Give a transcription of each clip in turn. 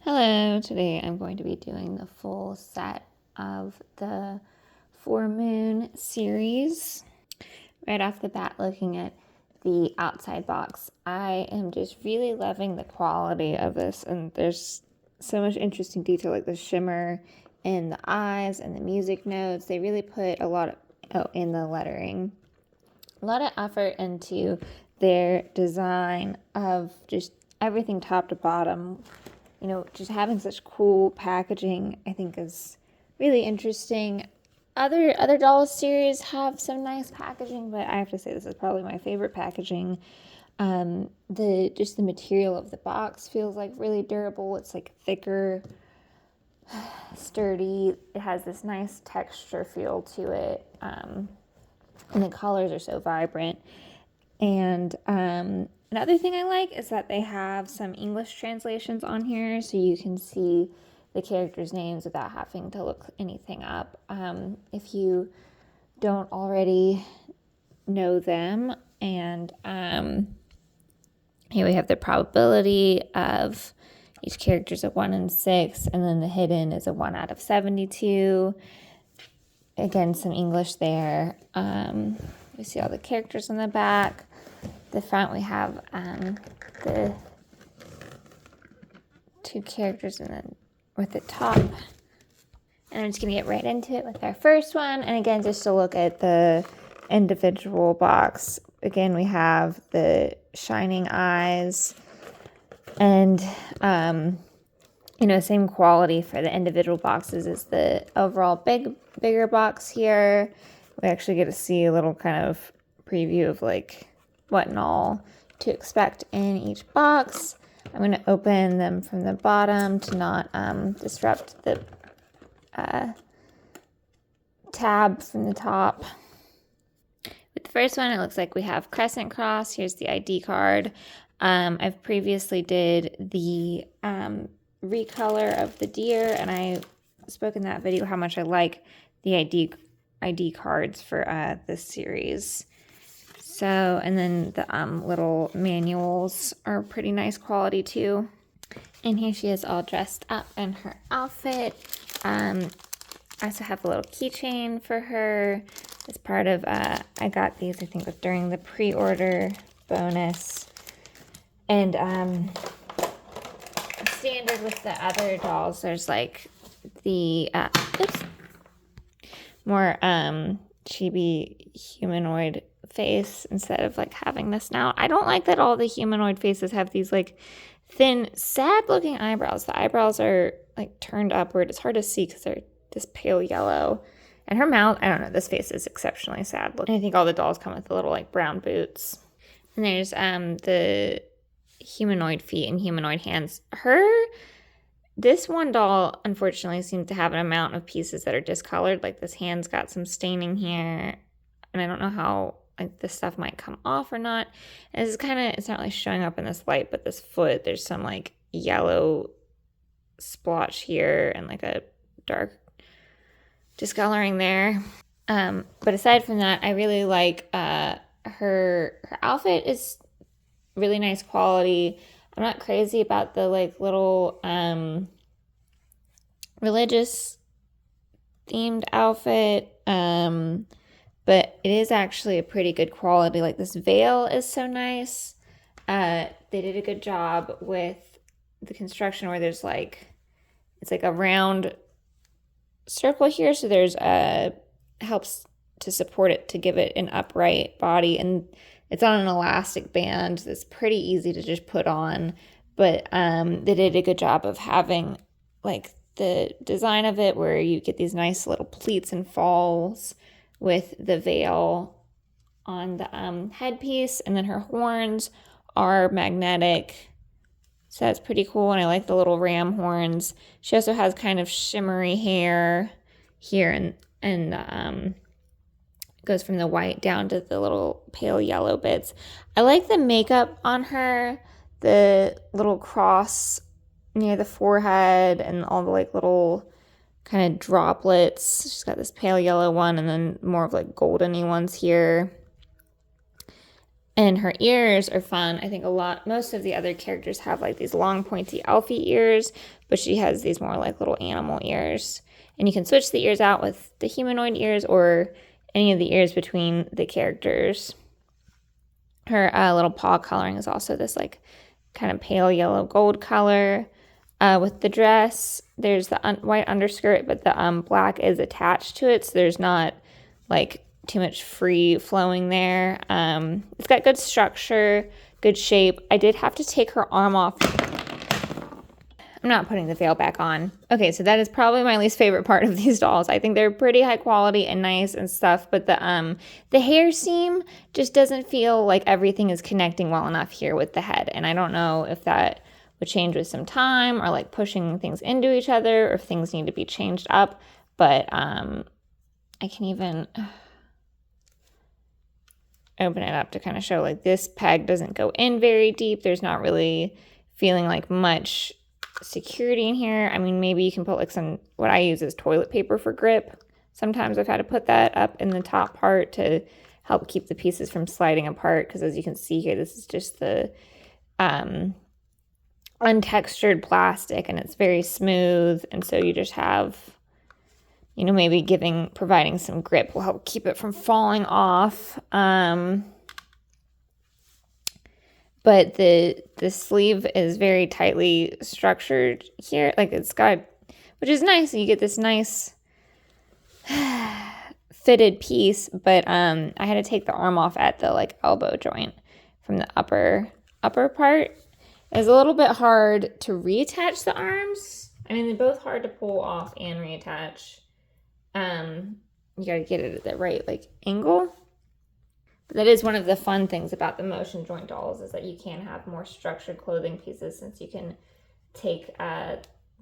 Hello, today I'm going to be doing the full set of the ForMoon series. Right off the bat, looking at the outside box, I am just really loving the quality of this, and there's so much interesting detail, like the shimmer in the eyes and the music notes. They really put a lot of, in the lettering, a lot of effort into their design of just everything top to bottom. You know, just having such cool packaging, I think, is really interesting. Other dolls series have some nice packaging, but I have to say this is probably my favorite packaging. The material of the box feels like really durable. It's like thicker, sturdy. It has this nice texture feel to it, and the colors are so vibrant. And another thing I like is that they have some English translations on here, so you can see the characters' names without having to look anything up. If you don't already know them. And here we have the probability of each character is a 1 in 6, and then the hidden is a 1 out of 72. Again, some English there. We see all the characters on the back. The front, we have the two characters and then with the top. And I'm just going to get right into it with our first one. And again, just to look at the individual box. Again, we have the shining eyes and, same quality for the individual boxes as the overall bigger box here. We actually get to see a little kind of preview of like what and all to expect in each box. I'm going to open them from the bottom to not disrupt the tab from the top. With the first one, it looks like we have Crescent Cross. Here's the ID card. I've previously did the recolor of the deer, and I spoke in that video how much I like the ID cards for this series. So, and then the little manuals are pretty nice quality too. And here she is all dressed up in her outfit. I also have a little keychain for her as part of, I got these, I think, during the pre-order bonus. And standard with the other dolls, there's like the, more chibi humanoid face instead of like having this now. I don't like that all the humanoid faces have these like thin, sad looking eyebrows. The eyebrows are like turned upward. It's hard to see because they're this pale yellow. And her mouth, I don't know, this face is exceptionally sad looking. I think all the dolls come with little like brown boots. And there's the humanoid feet and humanoid hands. This one doll, unfortunately, seems to have an amount of pieces that are discolored. Like this hand's got some staining here. And I don't know how like this stuff might come off or not. And this is it's not really showing up in this light, but this foot, there's some like yellow splotch here and like a dark discoloring there. But aside from that, I really like her outfit is really nice quality. I'm not crazy about the like little religious themed outfit, but it is actually a pretty good quality. Like this veil is so nice. They did a good job with the construction where there's like, it's like a round circle here. So there's helps to support it, to give it an upright body. And it's on an elastic band that's pretty easy to just put on. But they did a good job of having like the design of it where you get these nice little pleats and falls with the veil on the headpiece. And then her horns are magnetic. So that's pretty cool. And I like the little ram horns. She also has kind of shimmery hair here and goes from the white down to the little pale yellow bits. I like the makeup on her, the little cross near the forehead and all the like little kind of droplets. She's got this pale yellow one and then more of like goldeny ones here. And her ears are fun. I think most of the other characters have like these long pointy elfie ears, but she has these more like little animal ears. And you can switch the ears out with the humanoid ears or any of the ears between the characters. Her little paw coloring is also this like kind of pale yellow gold color. With the dress, there's the white underskirt, but the black is attached to it, so there's not like too much free flowing there. It's got good structure, good shape. I did have to take her arm off. I'm not putting the veil back on. Okay, so that is probably my least favorite part of these dolls. I think they're pretty high quality and nice and stuff, but the hair seam just doesn't feel like everything is connecting well enough here with the head. And I don't know if that would change with some time or like pushing things into each other or if things need to be changed up. But I can even open it up to kind of show like this peg doesn't go in very deep. There's not really feeling like much security in here. I mean, maybe you can put like what I use is toilet paper for grip. Sometimes I've had to put that up in the top part to help keep the pieces from sliding apart, because as you can see here, this is just the untextured plastic and it's very smooth, and so you just have, you know, maybe providing some grip will help keep it from falling off. But the sleeve is very tightly structured here. Like it's got, which is nice. You get this nice fitted piece, but I had to take the arm off at the like elbow joint from the upper part. It's a little bit hard to reattach the arms. I mean, they're both hard to pull off and reattach. You got to get it at the right like angle. That is one of the fun things about the motion joint dolls, is that you can have more structured clothing pieces since you can take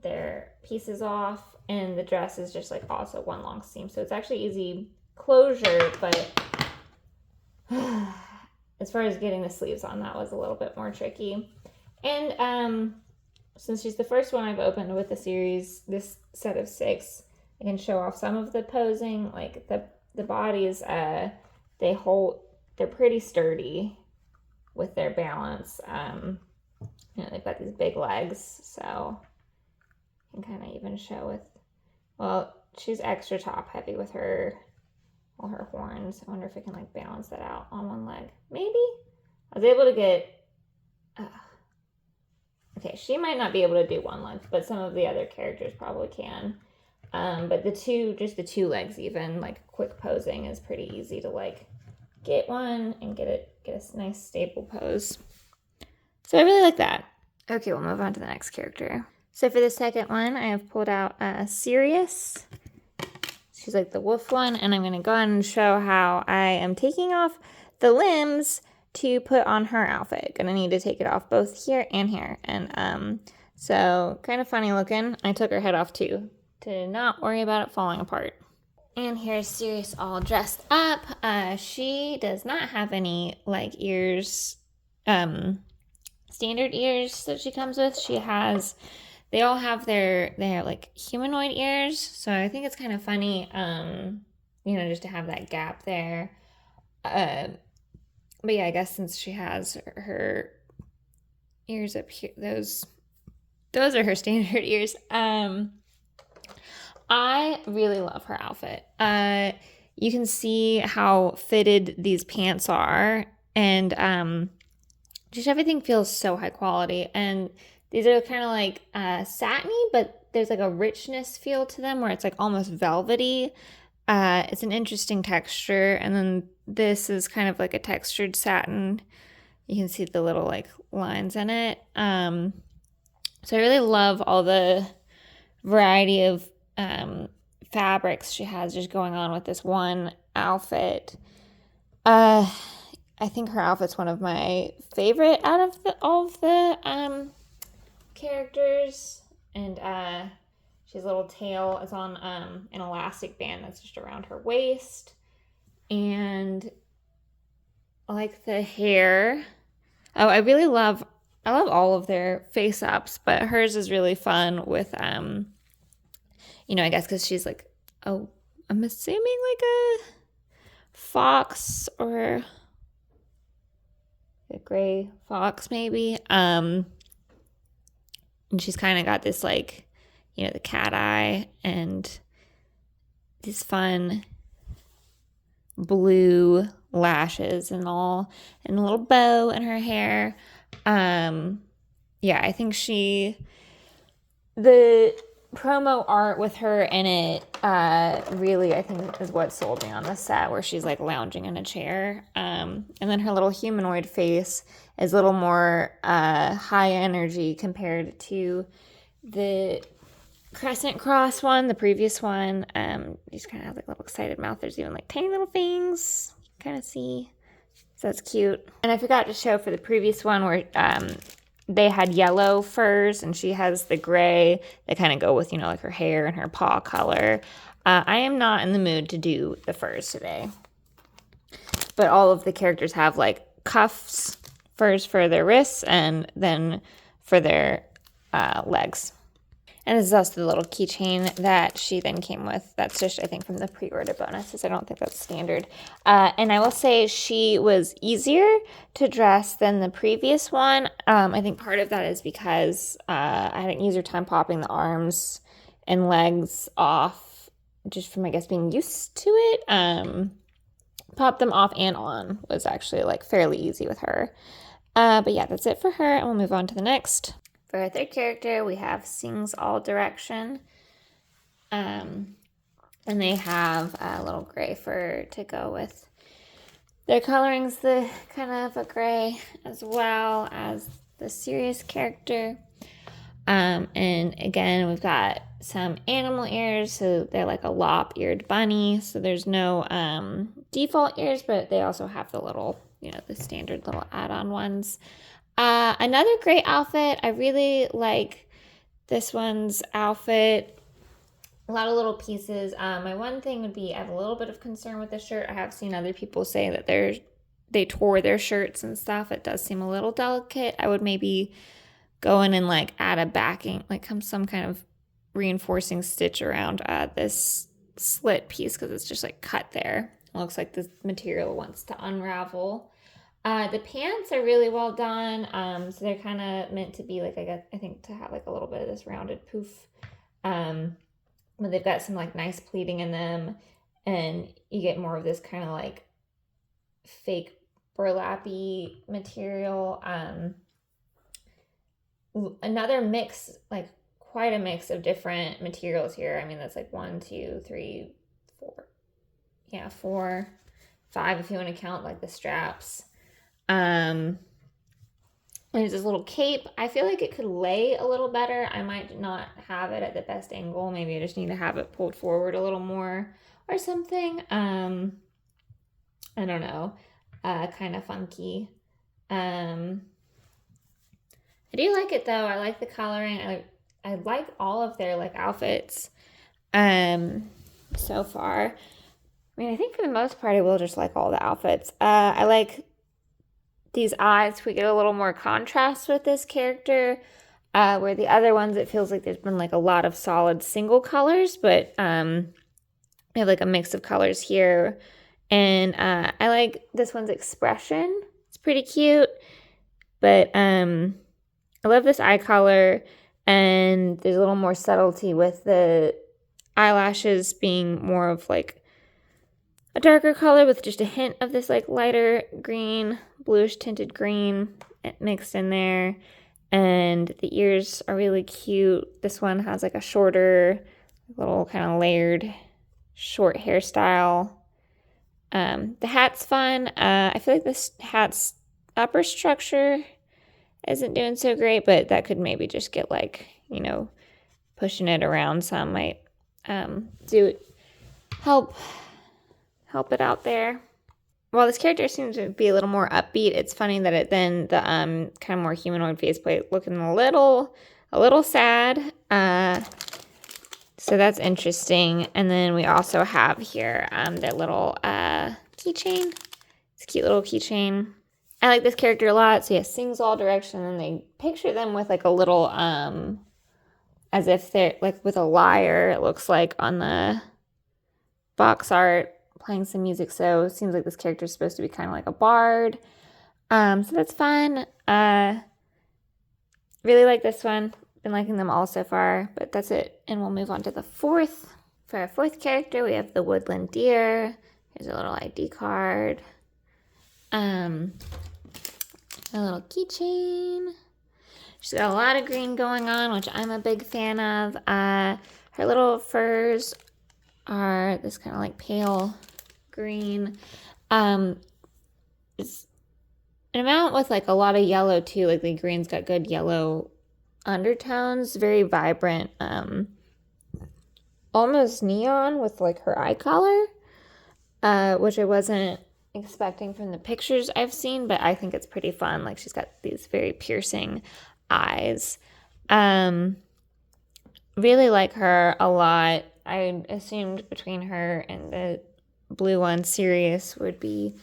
their pieces off, and the dress is just like also one long seam. So it's actually easy closure, but as far as getting the sleeves on, that was a little bit more tricky. And since she's the first one I've opened with the series, this set of 6, I can show off some of the posing. Like the bodies, they're pretty sturdy with their balance. You know, they've got these big legs, so you can kind of even show with, well, she's extra top heavy with her horns. I wonder if I can like balance that out on one leg. Maybe? I was able to get, okay, she might not be able to do one leg, but some of the other characters probably can. But just the two legs even, like quick posing is pretty easy to like get one and get a nice stable pose. So I really like that. Okay, we'll move on to the next character. So for the second one, I have pulled out Sirius. She's like the wolf one, and I'm going to go ahead and show how I am taking off the limbs to put on her outfit. Gonna need to take it off both here and here. And so kind of funny looking. I took her head off too to not worry about it falling apart. And here's Sirius all dressed up. She does not have any like ears, standard ears that she comes with. They all have their like humanoid ears. So I think it's kind of funny, you know, just to have that gap there. But yeah, I guess since she has her ears up here, those are her standard ears. I really love her outfit. You can see how fitted these pants are, and just everything feels so high quality. And these are kind of like satiny, but there's like a richness feel to them where it's like almost velvety. It's an interesting texture. And then this is kind of like a textured satin. You can see the little like lines in it. So I really love all the variety of fabrics she has just going on with this one outfit. I think her outfit's one of my favorite out of all of the characters. And she has a little tail. It's on an elastic band that's just around her waist. And I like the hair. Oh, I love all of their face ups, but hers is really fun with you know, I guess because she's like, oh, I'm assuming like a fox or a gray fox maybe. And she's kind of got this like, you know, the cat eye and these fun blue lashes and all, and a little bow in her hair. Yeah, I think the promo art with her in it really, I think, is what sold me on the set, where she's like lounging in a chair. And then her little humanoid face is a little more high energy compared to the Crescent cross one, the previous one. Just kind of has like a little excited mouth. There's even like tiny little things you can kind of see. So that's cute. And I forgot to show for the previous one where they had yellow furs and she has the gray that kind of go with, you know, like her hair and her paw color. I am not in the mood to do the furs today. But all of the characters have like cuffs, furs for their wrists, and then for their legs. And this is also the little keychain that she then came with. That's just, I think, from the pre-order bonuses. I don't think that's standard. And I will say she was easier to dress than the previous one. I think part of that is because I had an easier time popping the arms and legs off, just from, I guess, being used to it. Pop them off and on was actually like fairly easy with her. But yeah, that's it for her. And we'll move on to the next. For our third character, we have Sings All Direction. And they have a little gray fur to go with. Their coloring's the kind of a gray, as well as the Sirius character. And again, we've got some animal ears, so they're like a lop-eared bunny. So there's no default ears, but they also have the little, you know, the standard little add-on ones. Another great outfit. I really like this one's outfit. A lot of little pieces. My one thing would be I have a little bit of concern with the shirt. I have seen other people say that they tore their shirts and stuff. It does seem a little delicate. I would maybe go in and like add a backing, like some kind of reinforcing stitch around this slit piece, because it's just like cut there. It looks like the material wants to unravel. The pants are really well done. So they're kind of meant to be like, I think to have like a little bit of this rounded poof. But they've got some like nice pleating in them, and you get more of this kind of like fake burlappy material. Another mix, like quite a mix of different materials here. I mean, that's like 1, 2, 3, 4. Yeah, 4, 5 if you want to count like the straps. There's this little cape. I feel like it could lay a little better. I might not have it at the best angle. Maybe I just need to have it pulled forward a little more or something. I don't know. Kind of funky. I do like it though. I like the coloring. I like all of their like outfits so far. I mean, I think for the most part I will just like all the outfits. I like these eyes. We get a little more contrast with this character, where the other ones it feels like there's been like a lot of solid single colors, but we have like a mix of colors here. And I like this one's expression. It's pretty cute, but I love this eye color, and there's a little more subtlety with the eyelashes being more of like a darker color with just a hint of this like lighter green, bluish tinted green mixed in there. And the ears are really cute. This one has like a shorter, little kind of layered short hairstyle. The hat's fun. I feel like this hat's upper structure isn't doing so great, but that could maybe just get like, you know, pushing it around some might help it out there. While this character seems to be a little more upbeat, it's funny that it then the kind of more humanoid faceplate looking a little sad. So that's interesting. And then we also have here that little keychain. It's a cute little keychain. I like this character a lot. So yeah, Sings All Direction, and they picture them with like a little as if they're like with a lyre, it looks like, on the box art, playing some music. So it seems like this character is supposed to be kind of like a bard. So that's fun. Really like this one. Been liking them all so far, but that's it. And we'll move on to the fourth. For our fourth character, we have the Woodland deer. Here's a little ID card. A little keychain. She's got a lot of green going on, which I'm a big fan of. Her little furs are this kind of like pale green. It's an amount with like a lot of yellow too. Like the green's got good yellow undertones, very vibrant, almost neon with like her eye color, which I wasn't expecting from the pictures I've seen, but I think it's pretty fun. Like she's got these very piercing eyes. Really like her a lot. I assumed between her and the blue one, Sirius, would be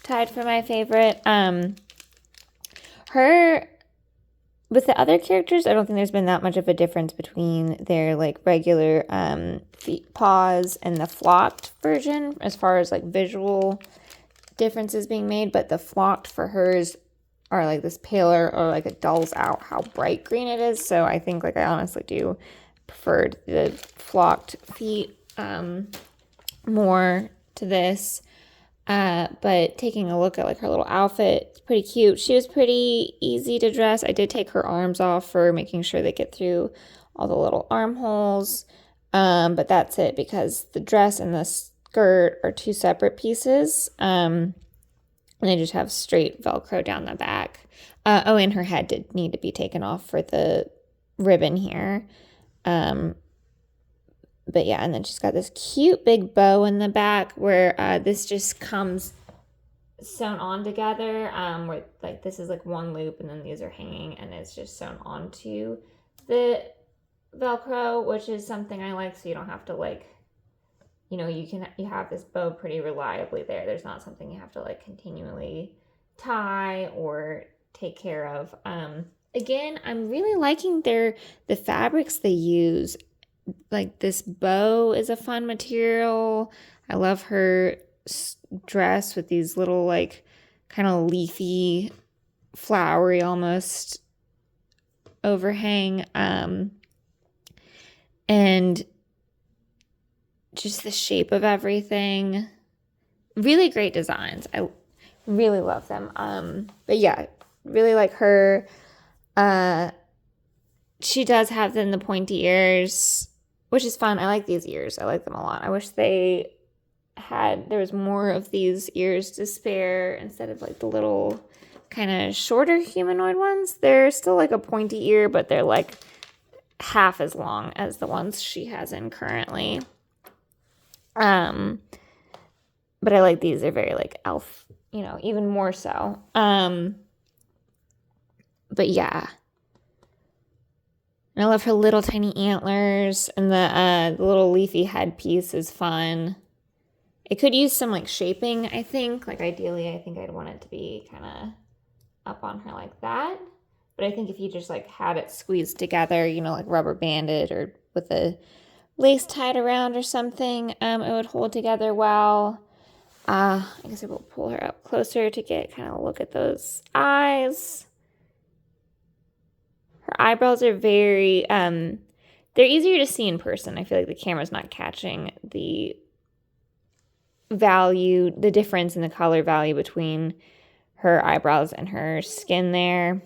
tied for my favorite. Her with the other characters, I don't think there's been that much of a difference between their like regular feet, paws and the flocked version as far as like visual differences being made, but the flocked for hers are like this paler, or like it dulls out how bright green it is. So I think like I honestly do preferred the flocked feet more to this. But taking a look at like her little outfit, it's pretty cute. She was pretty easy to dress. I did take her arms off for making sure they get through all the little armholes. But that's it, because the dress and the skirt are two separate pieces. And they just have straight Velcro down the back. And her head did need to be taken off for the ribbon here. But yeah, and then she's got this cute big bow in the back where this just comes sewn on together, where like this is like one loop and then these are hanging, and it's just sewn onto the Velcro, which is something I like, so you don't have to like, you have this bow pretty reliably there. There's not something you have to like continually tie or take care of. Again, I'm really liking the fabrics they use. Like this bow is a fun material. I love her dress with these little like kind of leafy, flowery almost overhang. And just the shape of everything. Really great designs. I really love them. But yeah, really like her. She does have then the pointy ears, which is fun. I like these ears. I like them a lot. I wish there was more of these ears to spare instead of like the little kind of shorter humanoid ones. They're still like a pointy ear, but they're like half as long as the ones she has in currently. But I like these. They're very like elf, even more so. But yeah. And I love her little tiny antlers, and the little leafy headpiece is fun. It could use some like shaping, I think. Like ideally, I think I'd want it to be kind of up on her like that. But I think if you just like had it squeezed together, like rubber banded or with a lace tied around or something, it would hold together well. I guess I will pull her up closer to get kind of a look at those eyes. Her eyebrows are very, they're easier to see in person. I feel like the camera's not catching the difference in the color value between her eyebrows and her skin there.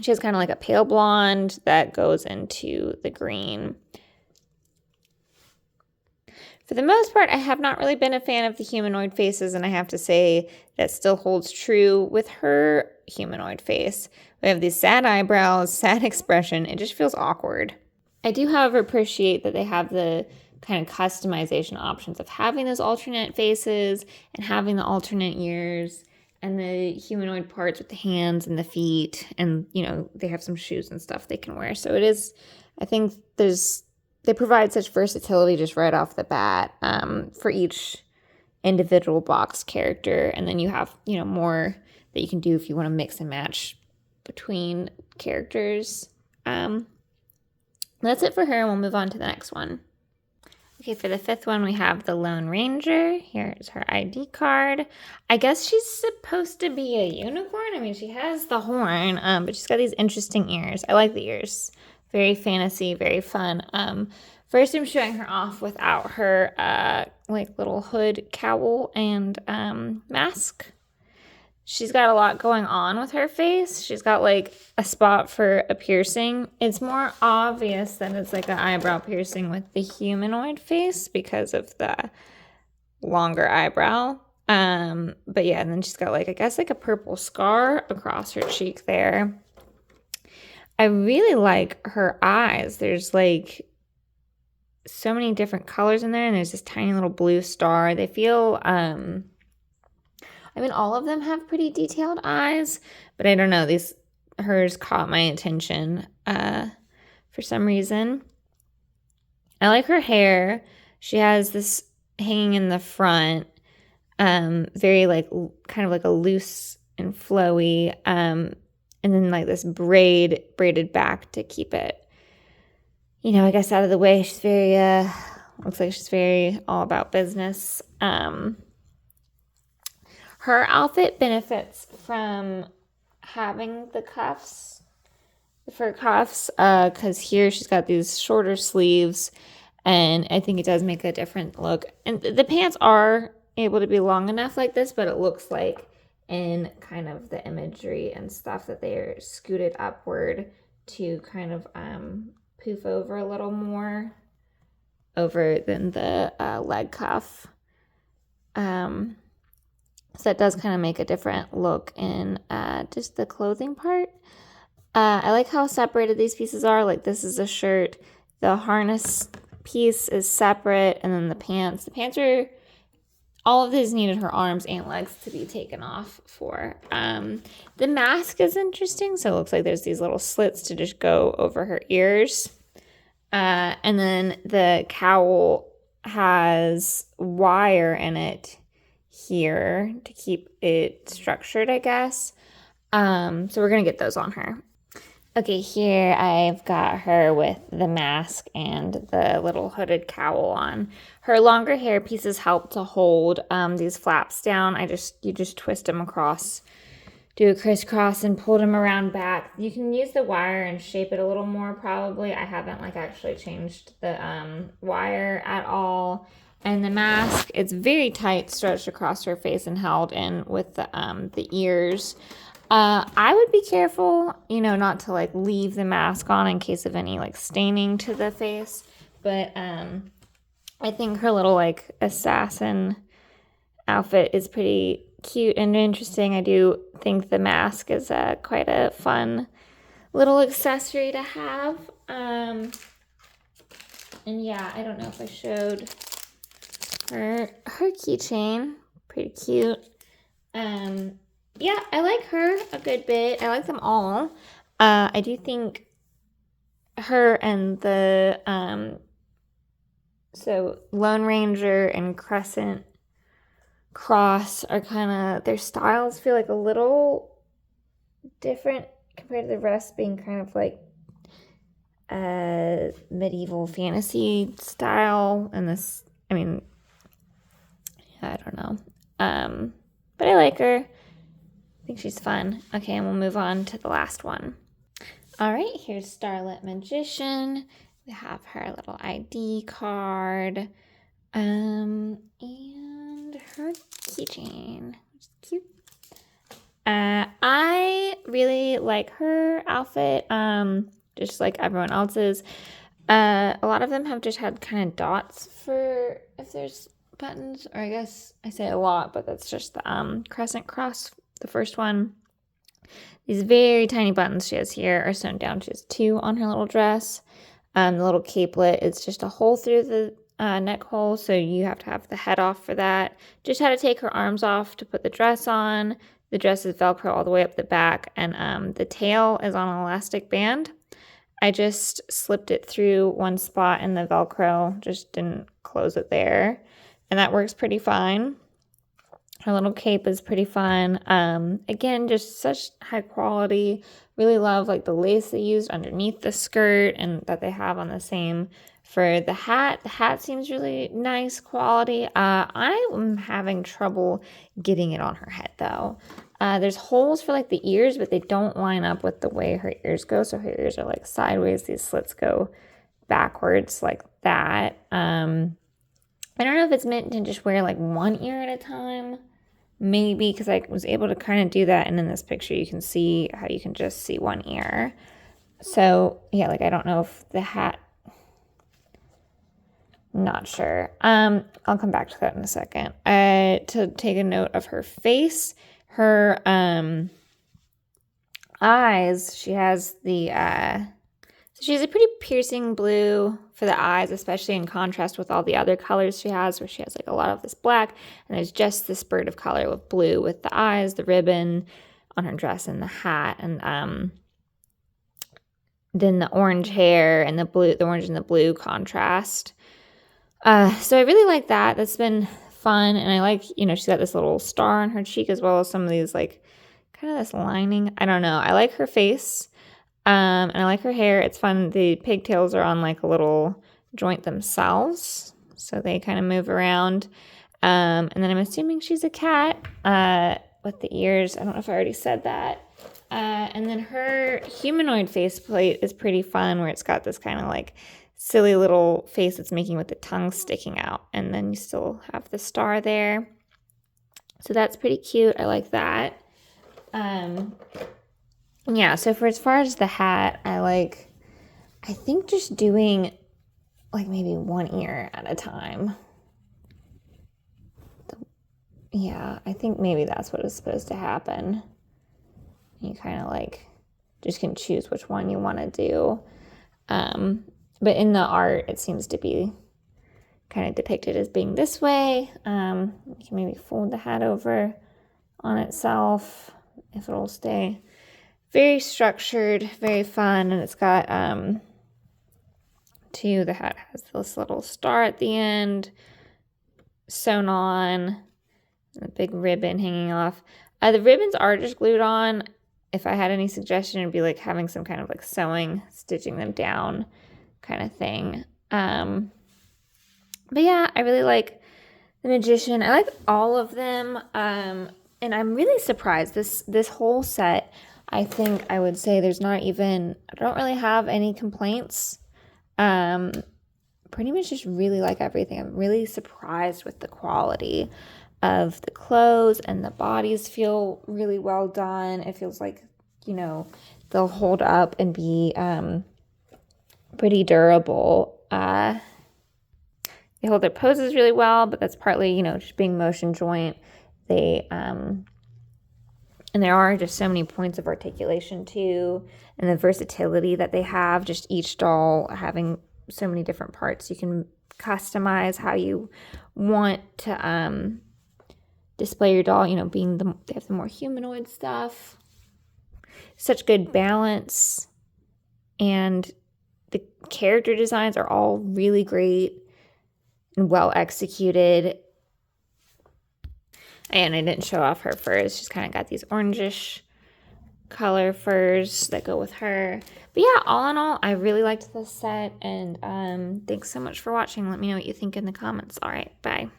She has kind of like a pale blonde that goes into the green. For the most part, I have not really been a fan of the humanoid faces, and I have to say that still holds true with her humanoid face. We have these sad eyebrows, sad expression. It just feels awkward. I do, however, appreciate that they have the kind of customization options of having those alternate faces and having the alternate ears and the humanoid parts with the hands and the feet, and they have some shoes and stuff they can wear. So it is, I think they provide such versatility just right off the bat for each individual box character, and then you have more that you can do if you want to mix and match between characters. That's it for her, and we'll move on to the next one. Okay, for the fifth one, we have the Lone Ranger. Here's her ID card. I guess she's supposed to be a unicorn. I mean, she has the horn, but she's got these interesting ears. I like the ears. Very fantasy, very fun. First, I'm showing her off without her like little hood, cowl, and mask. She's got a lot going on with her face. She's got like a spot for a piercing. It's more obvious that it's like an eyebrow piercing with the humanoid face because of the longer eyebrow. But yeah, and then she's got like, I guess like a purple scar across her cheek there. I really like her eyes. There's like so many different colors in there, and there's this tiny little blue star. They feel, I mean, all of them have pretty detailed eyes, but I don't know, hers caught my attention for some reason. I like her hair. She has this hanging in the front, very like kind of like a loose and flowy, and then like this braided back to keep it, you know, I guess out of the way. She's very, looks like she's very all about business. Her outfit benefits from having the cuffs, the fur cuffs, because here she's got these shorter sleeves, and I think it does make a different look. And the pants are able to be long enough like this, but it looks like in kind of the imagery and stuff that they are scooted upward to kind of poof over a little more over than the leg cuff. So that does kind of make a different look in just the clothing part. I like how separated these pieces are. Like this is a shirt. The harness piece is separate, and then the pants. The pants are, all of these needed her arms and legs to be taken off for. The mask is interesting. So it looks like there's these little slits to just go over her ears. And then the cowl has wire in it here to keep it structured, I guess. So we're gonna get those on her. Okay, here I've got her with the mask and the little hooded cowl on. Her longer hair pieces help to hold these flaps down. You just twist them across, do a crisscross, and pull them around back. You can use the wire and shape it a little more probably. I haven't like actually changed the wire at all. And the mask, it's very tight, stretched across her face and held in with the ears. I would be careful, you know, not to like leave the mask on in case of any like staining to the face. But I think her little like assassin outfit is pretty cute and interesting. I do think the mask is quite a fun little accessory to have. And yeah, I don't know if I showed her keychain. Pretty cute. Yeah, I like her a good bit. I like them all. I do think her and the so Lone Ranger and Crescent Cross are kind of, their styles feel like a little different compared to the rest being kind of like medieval fantasy style. And this, I mean, I don't know. But I like her. I think she's fun. Okay, and we'll move on to the last one. All right, here's Starlet Magician. We have her little ID card. And her keychain, which is cute. I really like her outfit, just like everyone else's. A lot of them have just had kind of dots for if there's buttons, or I guess I say a lot, but that's just the Crescent Cross, the first one. These very tiny buttons she has here are sewn down. She has 2 on her little dress. The little capelet is just a hole through the neck hole, so you have to have the head off for that. Just had to take her arms off to put the dress on. The dress is Velcro all the way up the back, and the tail is on an elastic band. I just slipped it through one spot in the Velcro, just didn't close it there, and that works pretty fine. Her little cape is pretty fun. Again, just such high quality. Really love like the lace they used underneath the skirt and that they have on the same For the hat seems really nice quality. I am having trouble getting it on her head though. There's holes for like the ears, but they don't line up with the way her ears go. So her ears are like sideways. These slits go backwards like that. I don't know if it's meant to just wear like one ear at a time. Maybe, because I was able to kind of do that. And in this picture, you can see how you can just see one ear. So yeah, like I don't know if the hat, not sure. I'll come back to that in a second. To take a note of her face, her eyes, she has the so she has a pretty piercing blue for the eyes, especially in contrast with all the other colors she has, where she has like a lot of this black, and there's just this spurt of color with blue with the eyes, the ribbon on her dress, and the hat, and then the orange hair and the orange and the blue contrast. So I really like that. That's been fun, and I like, she's got this little star on her cheek as well as some of these like kind of this lining. I don't know. I like her face. And I like her hair. It's fun. The pigtails are on like a little joint themselves, so they kind of move around. And then I'm assuming she's a cat with the ears. I don't know if I already said that. And then her humanoid faceplate is pretty fun, where it's got this kind of like silly little face it's making with the tongue sticking out, and then you still have the star there. So that's pretty cute. I like that. Yeah, so for as far as the hat, I think just doing like maybe one ear at a time. Yeah, I think maybe that's what is supposed to happen. You kind of like just can choose which one you want to do. But in the art, it seems to be kind of depicted as being this way. You can maybe fold the hat over on itself if it'll stay. Very structured, very fun, and it's got the hat has this little star at the end sewn on, and a big ribbon hanging off. The ribbons are just glued on. If I had any suggestion, it'd be like having some kind of like sewing, stitching them down kind of thing. But yeah, I really like the Magician. I like all of them, and I'm really surprised. This whole set, I think I would say I don't really have any complaints. Pretty much just really like everything. I'm really surprised with the quality of the clothes, and the bodies feel really well done. It feels like, they'll hold up and be pretty durable. They hold their poses really well, but that's partly, just being motion joint. And there are just so many points of articulation too, and the versatility that they have, just each doll having so many different parts. You can customize how you want to display your doll, they have the more humanoid stuff. Such good balance, and the character designs are all really great and well executed. And I didn't show off her furs. She's kind of got these orangish color furs that go with her. But yeah, all in all, I really liked this set. And thanks so much for watching. Let me know what you think in the comments. All right, bye.